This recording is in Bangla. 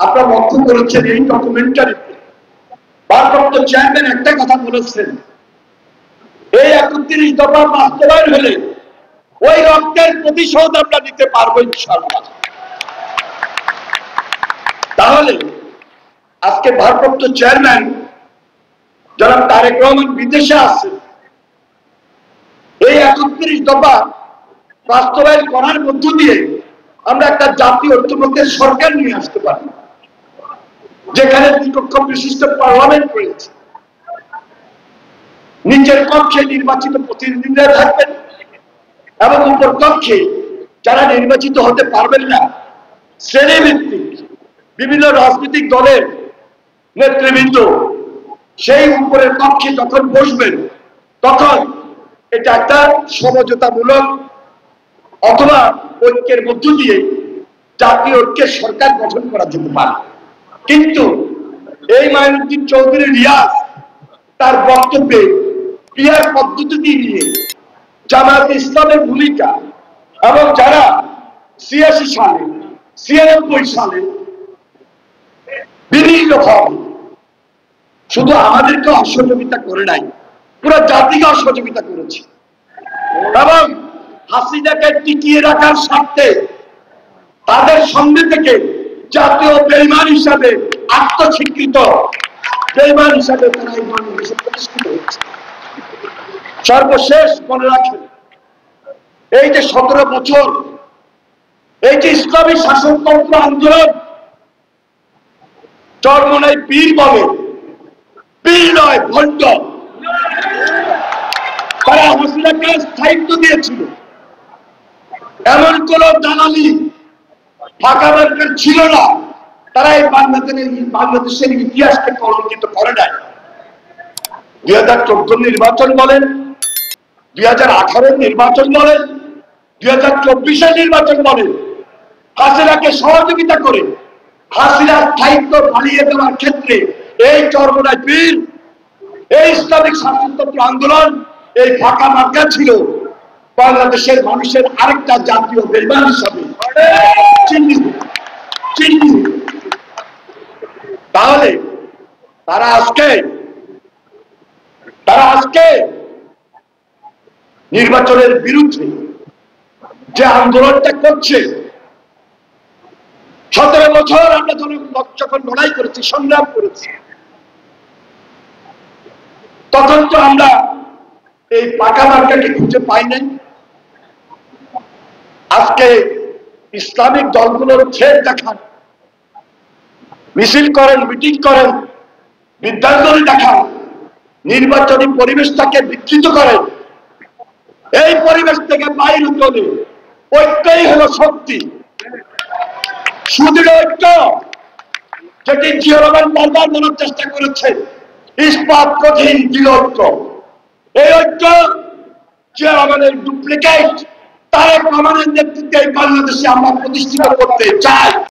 আপনারা লক্ষ্য করেছেন এই ডকুমেন্টারিতে ভারপ্রাপ্ত চেয়ারম্যান একটা কথা বলেছেন, এই ৩১ দফা বাস্তবায়ন হলে ওই রক্তের প্রতিশোধ আমরা নিতে পারবো ইনশাআল্লাহ। তাহলে আজকে ভারপ্রাপ্ত চেয়ারম্যান যারা তারেক রহমান বিদেশে আছে, এই ৩১ দফা বাস্তবায়ন করার মধ্য দিয়ে আমরা একটা জাতীয় ঐক্যমত্যের সরকার নিয়ে আসতে পারি, যেখানে দ্বিকক্ষ বিশিষ্ট পার্লামেন্ট রয়েছে, নিচের কক্ষে নির্বাচিত প্রতিনিধিরা থাকবেন এবং উপর কক্ষে যারা নির্বাচিত হতে পারবেন না শ্রেণীভিত্তিক বিভিন্ন রাজনৈতিক দলের নেতৃবৃন্দ সেই উপরের কক্ষে যখন বসবেন তখন এটা একটা সমঝোতামূলক অথবা ঐক্যের মধ্য দিয়ে জাতীয় ঐক্যের সরকার গঠন করা যেতে পারে। কিন্তু এই মাইনুদ্দিন চৌধুরী রিয়াজ তার বক্তব্যে পিয়ার পদ্ধতি নিয়ে জামায়াত ইসলামের ভূমিকা এবং যারা ৮৬ সালে ৯৬ সালে বিভিন্নভাবে শুধু আমাদেরকে অসহযোগিতা করে নাই, পুরো জাতিকে অসহযোগিতা করেছে এবং হাসিনাকে টিকিয়ে রাখার স্বার্থে তাদের সঙ্গে থেকে জাতীয় বেঈমান হিসাবে আত্মস্বীকৃত বেঈমান হিসাবে তারা এই বাংলাদেশে প্রতিষ্ঠিত হয়েছে। সর্বশেষ মনে রাখেন, এই যে ১৭ বছর এই যে ইসলামী শাসনতন্ত্র আন্দোলন, চরমোনাই পীর বলে, পীর নয় ভণ্ড, তারা হাসিনাকে স্থায়িত্ব দিয়েছিল। এমন কোন দালালি ফাঁকা মার্কেট ছিল না, তারা এই বাংলাদেশের ইতিহাসকে কলঙ্কিত করে নাই। ২০১৪ নির্বাচন বলেন, ২০১৮ নির্বাচন বলেন, ২০২৪ নির্বাচন বলেন, হাসিনাকে সহযোগিতা করে হাসিনার স্থায়িত্ব পালিয়ে দেওয়ার ক্ষেত্রে এই চরমোনাই পীর, এই ইসলামিক শাসনতন্ত্র আন্দোলন, এই ফাঁকা মার্কা ছিল বাংলাদেশের মানুষের আরেকটা জাতীয় বেঈমান হিসাবে চিহ্নিত। তাহলে তারা আজকে নির্বাচনের বিরুদ্ধে যে আন্দোলনটা করছে, ১৭ বছর আমরা যখন লড়াই করেছি, সংগ্রাম করেছি, তখন তো আমরা এই পাকা মার্কাকে খুঁজে পাই নাই। আজকে ইসলামিক দলগুলোর ছেদ দেখান, মিছিল করেন, মিটিং করেন, বিদ্যাঞ্জলি দেখান, নির্বাচনী পরিবেশটাকে বিকৃত করেন। এই পরিবেশ থেকে বাইরে চলে ঐক্যই হলো শক্তি, সুদৃঢ় ঐক্য, যেটি জিয়া রহমান বারবার বলার চেষ্টা করেছে, ইস্পাত কঠিন দৃঢ় ঐক্য। এই ঐক্য জিয়া রহমানের ডুপ্লিকেট তারেক রহমানের নেতৃত্বে বাংলাদেশে আমরা প্রতিষ্ঠিত করতে চাই।